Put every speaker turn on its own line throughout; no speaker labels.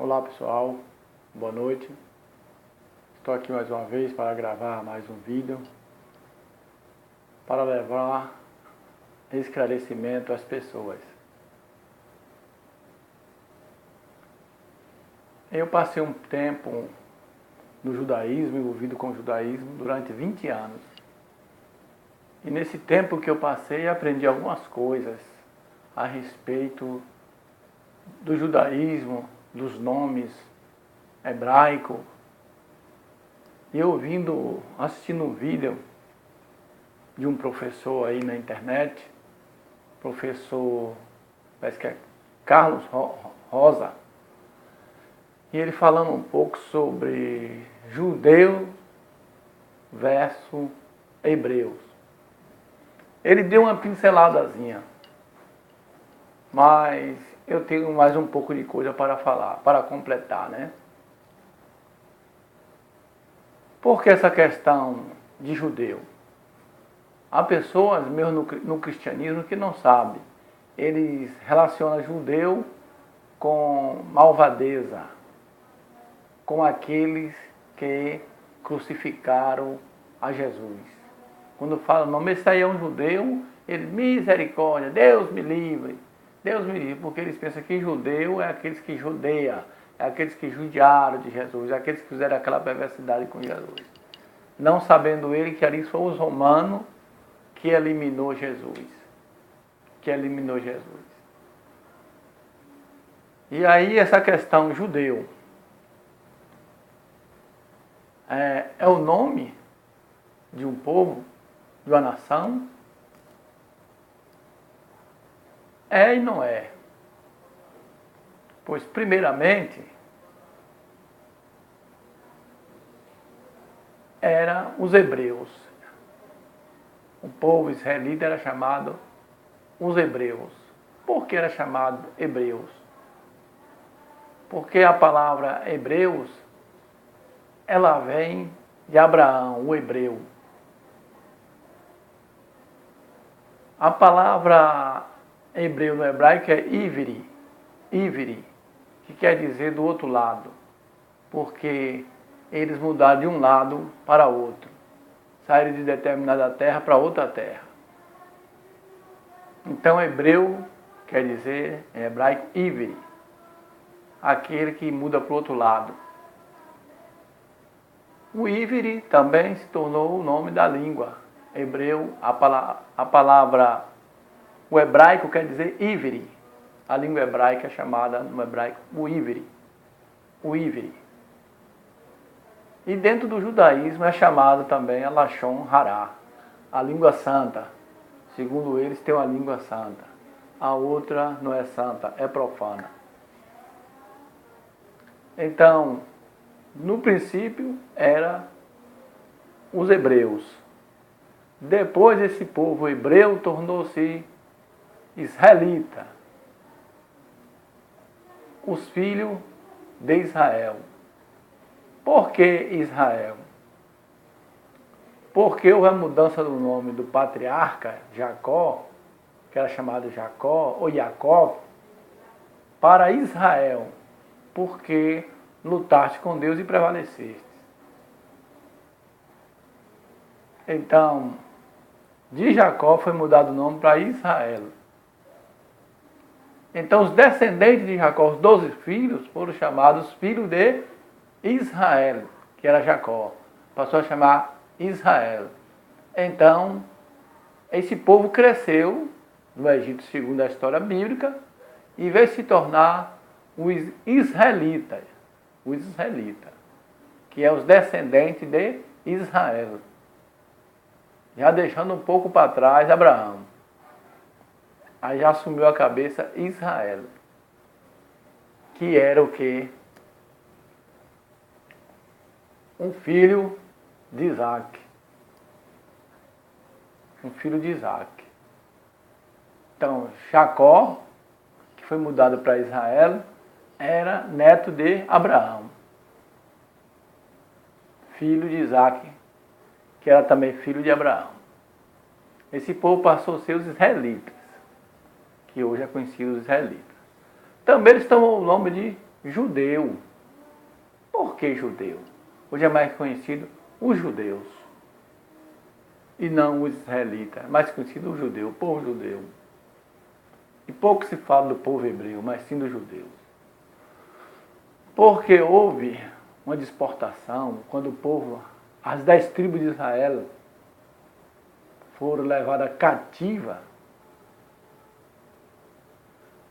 Olá pessoal, boa noite. Estou aqui mais uma vez para gravar mais um vídeo para levar esclarecimento às pessoas. Eu passei um tempo no judaísmo, envolvido com o judaísmo durante 20 anos. E nesse tempo que eu passei, aprendi algumas coisas a respeito do judaísmo, dos nomes hebraicos. E eu assistindo um vídeo de um professor aí na internet, professor, parece que é Carlos Rosa, e ele falando um pouco sobre judeu versus hebreus. Ele deu uma pinceladazinha, mas eu tenho mais um pouco de coisa para falar, para completar, né? Por que essa questão de judeu? Há pessoas, mesmo no cristianismo, que não sabem. Eles relacionam judeu com malvadeza, com aqueles que crucificaram a Jesus. Quando falam, não, esse aí é um judeu, ele, misericórdia, Deus me livre, porque eles pensam que judeu é aqueles que judeiam, é aqueles que judiaram de Jesus, é aqueles que fizeram aquela perversidade com Jesus. Não sabendo ele que ali foram os romanos que eliminou Jesus. E aí essa questão judeu é o nome de um povo, de uma nação? É e não é. Pois, primeiramente, eram os hebreus. O povo israelita era chamado os hebreus. Por que era chamado hebreus? Porque a palavra hebreus, ela vem de Abraão, o hebreu. A palavra hebreu no hebraico é ivri, que quer dizer do outro lado, porque eles mudaram de um lado para outro, saíram de determinada terra para outra terra. Então hebreu quer dizer, em hebraico, ivri, aquele que muda para o outro lado. O ivri também se tornou o nome da língua. Hebreu, a palavra, o hebraico quer dizer ivri. A língua hebraica é chamada no hebraico o ivri. E dentro do judaísmo é chamado também a Lashon Hará, a língua santa. Segundo eles, tem uma língua santa. A outra não é santa, é profana. Então, no princípio, era os hebreus. Depois, esse povo hebreu tornou-se israelita, os filhos de Israel. Por que Israel? Porque houve a mudança do nome do patriarca Jacó, que era chamado Jacó ou Jacó, para Israel, porque lutaste com Deus e prevaleceste. Então, de Jacó foi mudado o nome para Israel. Então, os descendentes de Jacó, os 12 filhos, foram chamados filhos de Israel, que era Jacó. Passou a chamar Israel. Então, esse povo cresceu no Egito, segundo a história bíblica, e veio se tornar os israelitas, que é os descendentes de Israel. Já deixando um pouco para trás Abraão. Aí já assumiu a cabeça Israel, que era o quê? Um filho de Isaac. Então, Jacó, que foi mudado para Israel, era neto de Abraão, filho de Isaac, que era também filho de Abraão. Esse povo passou a ser os israelitas, que hoje é conhecido os israelitas. Também eles tomam o nome de judeu. Por que judeu? Hoje é mais conhecido os judeus. E não os israelitas. É mais conhecido o judeu, o povo judeu. E pouco se fala do povo hebreu, mas sim dos judeus. Porque houve uma deportação quando o povo, as 10 tribos de Israel, foram levadas cativa.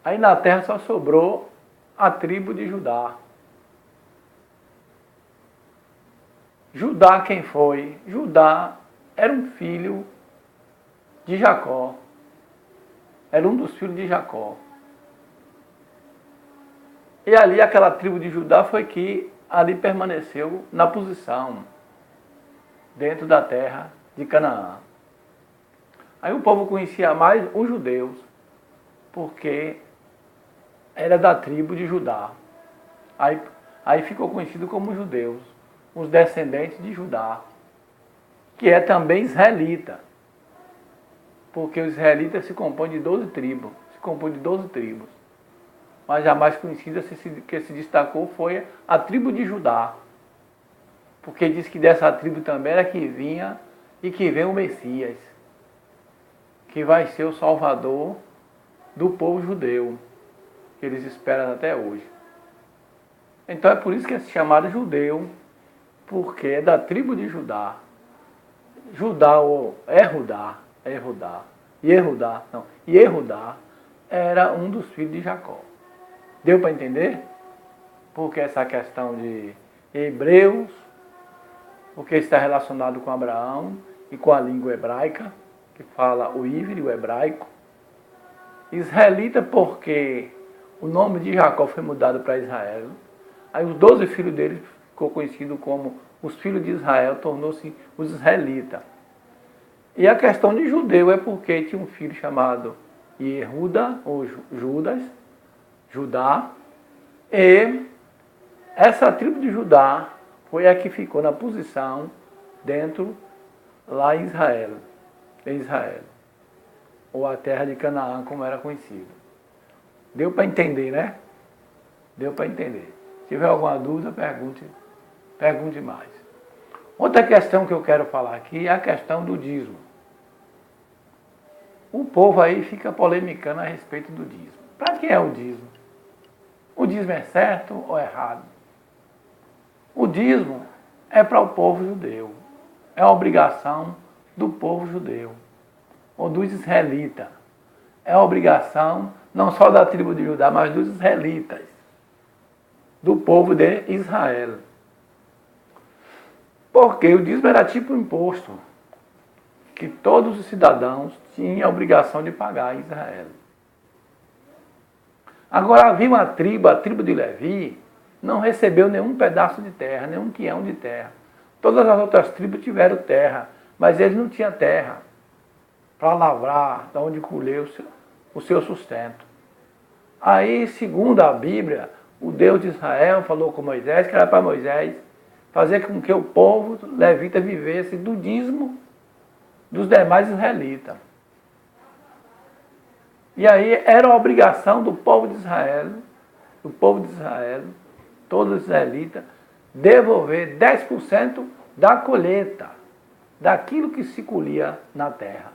Aí na terra só sobrou a tribo de Judá. Judá quem foi? Judá era um filho de Jacó. Era um dos filhos de Jacó. E ali aquela tribo de Judá foi que ali permaneceu na posição dentro da terra de Canaã. Aí o povo conhecia mais os judeus, porque era da tribo de Judá. Aí ficou conhecido como judeus, os descendentes de Judá, que é também israelita, porque os israelitas se compõem de 12 tribos, Mas a mais conhecida que se destacou foi a tribo de Judá, porque diz que dessa tribo também era que vinha e que vem o Messias, que vai ser o Salvador do povo judeu, que eles esperam até hoje. Então é por isso que é chamado judeu, porque é da tribo de Judá. Judá ou Yehudá era um dos filhos de Jacó. Deu para entender? Porque essa questão de hebreus, porque está relacionado com Abraão e com a língua hebraica, que fala o híbrido, o hebraico. Israelita porque o nome de Jacó foi mudado para Israel. Aí os 12 filhos dele ficou conhecido como os filhos de Israel, tornou-se os israelitas. E a questão de judeu é porque tinha um filho chamado Yehuda, ou Judá, e essa tribo de Judá foi a que ficou na posição dentro lá em Israel, ou a terra de Canaã, como era conhecido. Deu para entender, né? Deu para entender. Se tiver alguma dúvida, pergunte mais. Outra questão que eu quero falar aqui é a questão do dízimo. O povo aí fica polemicando a respeito do dízimo. Para quem é o dízimo? O dízimo é certo ou errado? O dízimo é para o povo judeu. É a obrigação do povo judeu, ou dos israelitas. É a obrigação não só da tribo de Judá, mas dos israelitas, do povo de Israel. Porque o dízimo era tipo um imposto que todos os cidadãos tinham a obrigação de pagar em Israel. Agora havia uma tribo, a tribo de Levi, não recebeu nenhum pedaço de terra, nenhum quião de terra. Todas as outras tribos tiveram terra, mas eles não tinham terra para lavrar, de onde colher o seu sustento. Aí, segundo a Bíblia, o Deus de Israel falou com Moisés, que era para Moisés fazer com que o povo levita vivesse do dízimo dos demais israelitas. E aí era a obrigação do povo de Israel, todos os israelitas, devolver 10% da colheita, daquilo que se colhia na terra,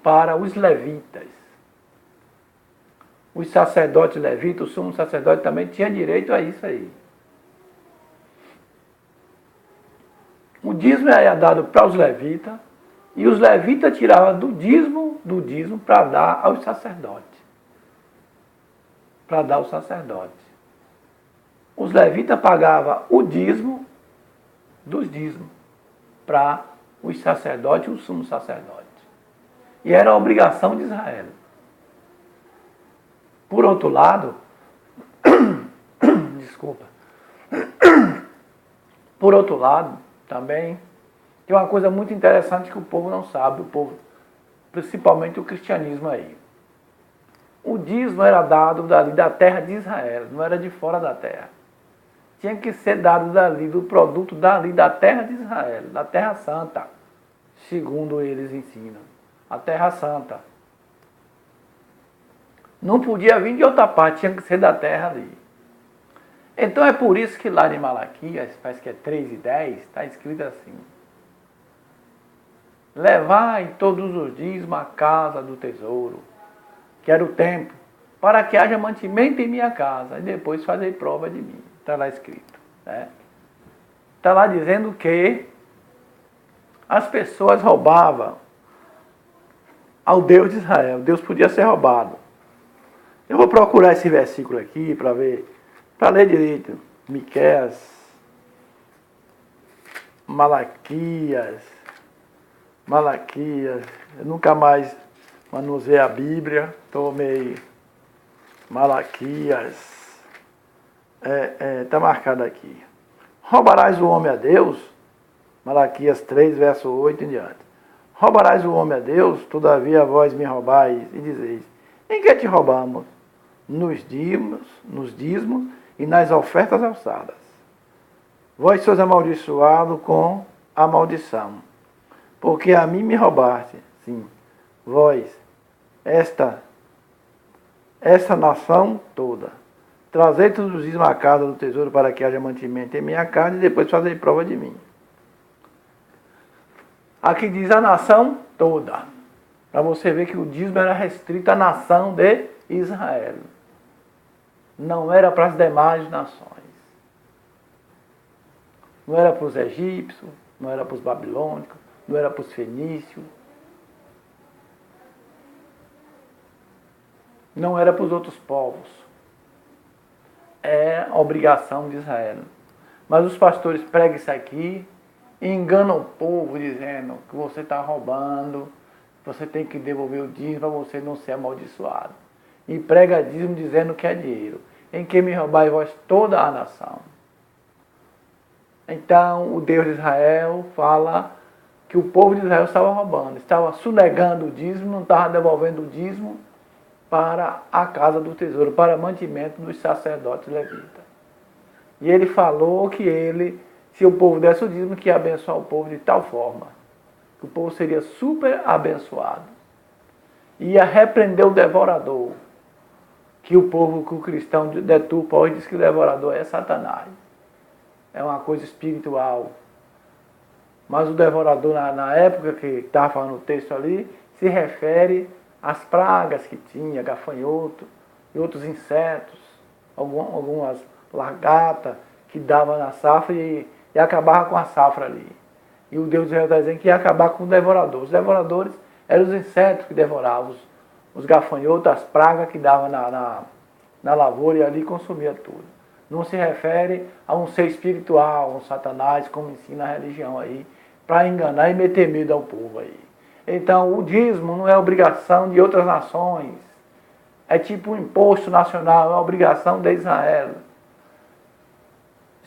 para os levitas. Os sacerdotes levitas, o sumo sacerdote também tinha direito a isso aí. O dízimo era dado para os levitas, e os levitas tiravam do dízimo para dar aos sacerdotes. Para dar aos sacerdotes. Os levitas pagavam o dízimo dos dízimos para os sacerdotes e o sumo sacerdote. E era a obrigação de Israel. Por outro lado, por outro lado, também, tem uma coisa muito interessante que o povo não sabe, principalmente o cristianismo aí. O dízimo era dado dali da terra de Israel, não era de fora da terra. Tinha que ser dado dali, do produto dali da terra de Israel, da terra santa, segundo eles ensinam. A terra santa. Não podia vir de outra parte, tinha que ser da terra ali. Então é por isso que lá em Malaquias, parece que é 3:10, está escrito assim: levai todos os dízimos à casa do tesouro, que era o templo, para que haja mantimento em minha casa, e depois fazei prova de mim. Está lá escrito. Né? Está lá dizendo que as pessoas roubavam ao Deus de Israel. Deus podia ser roubado. Eu vou procurar esse versículo aqui para ver, para ler direito. Miqueias, Malaquias. Eu nunca mais manusei a Bíblia. Tomei Malaquias. Está marcado aqui. Roubarás o homem a Deus? Malaquias 3, verso 8 em diante. Roubarás o homem a Deus? Todavia vós me roubais e dizeis: em que te roubamos? Nos dízimos e nas ofertas alçadas. Vós sois amaldiçoado com a maldição, porque a mim me roubaste, sim, vós, esta nação toda. Trazei todos os dízimos à casa do tesouro para que haja mantimento em minha casa e depois fazei prova de mim. Aqui diz a nação toda. Para você ver que o dízimo era restrito à nação de Israel. Não era para as demais nações. Não era para os egípcios, não era para os babilônicos, não era para os fenícios. Não era para os outros povos. É a obrigação de Israel. Mas os pastores pregam isso aqui e enganam o povo dizendo que você está roubando, você tem que devolver o dízimo para você não ser amaldiçoado. E prega dízimo dizendo que é dinheiro. Em que me roubai vós toda a nação. Então o Deus de Israel fala que o povo de Israel estava roubando, estava sonegando o dízimo, não estava devolvendo o dízimo para a casa do tesouro, para mantimento dos sacerdotes levitas. E ele falou que se o povo desse o dízimo, que ia abençoar o povo de tal forma que o povo seria super abençoado. Ia repreender o devorador, que o cristão deturpa hoje, diz que o devorador é Satanás. É uma coisa espiritual. Mas o devorador, na época que estava falando o texto ali, se refere às pragas que tinha, gafanhoto e outros insetos, algumas lagartas que davam na safra e acabava com a safra ali. E o Deus de Israel está dizendo que ia acabar com o devorador. Os devoradores eram os insetos que devoravam, os gafanhotos, as pragas que davam na lavoura e ali consumia tudo. Não se refere a um ser espiritual, um Satanás, como ensina a religião aí, para enganar e meter medo ao povo aí. Então, o dízimo não é obrigação de outras nações. É tipo um imposto nacional, é uma obrigação de Israel.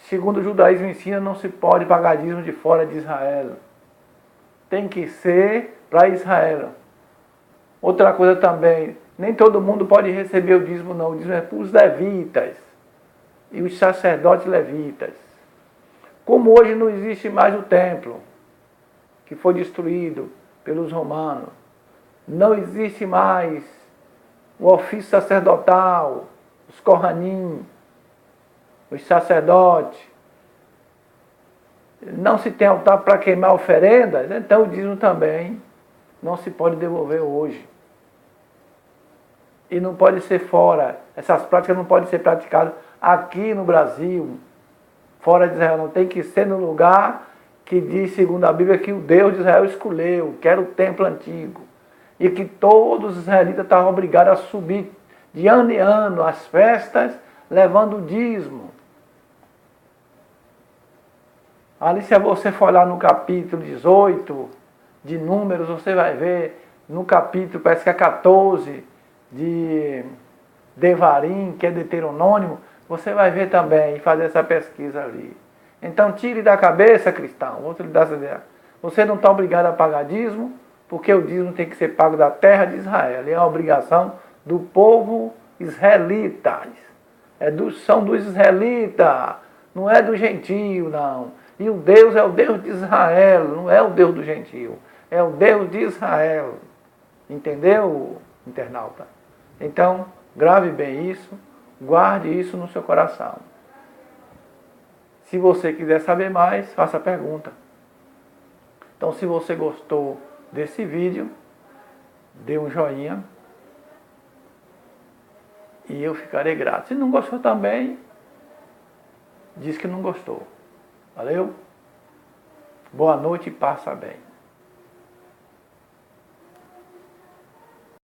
Segundo o judaísmo ensina, não se pode pagar dízimo de fora de Israel. Tem que ser para Israel. Outra coisa também, nem todo mundo pode receber o dízimo não. O dízimo é para os levitas e os sacerdotes levitas. Como hoje não existe mais o templo, que foi destruído pelos romanos, não existe mais o ofício sacerdotal, os Kohanim, os sacerdotes, não se tem altar para queimar oferendas, então o dízimo também não se pode devolver hoje. E não pode ser fora, essas práticas não podem ser praticadas aqui no Brasil, fora de Israel, não tem que ser no lugar que diz, segundo a Bíblia, que o Deus de Israel escolheu, que era o templo antigo, e que todos os israelitas estavam obrigados a subir de ano em ano as festas, levando o dízimo. Ali, se você for lá no capítulo 18 de Números, você vai ver no capítulo, parece que é 14 de Devarim, que é Deuteronômio, você vai ver também e fazer essa pesquisa ali. Então tire da cabeça, cristão, vou te dar essa ideia. Você não está obrigado a pagar dízimo, porque o dízimo tem que ser pago da terra de Israel. É uma obrigação do povo israelita. São dos israelitas, não é do gentio, não. E o Deus é o Deus de Israel, não é o Deus do gentio. É o Deus de Israel. Entendeu, internauta? Então, Grave bem isso, guarde isso no seu coração. Se você quiser saber mais, faça a pergunta. Então, se você gostou desse vídeo, dê um joinha e eu ficarei grato. Se não gostou também, diz que não gostou. Valeu? Boa noite e passa bem.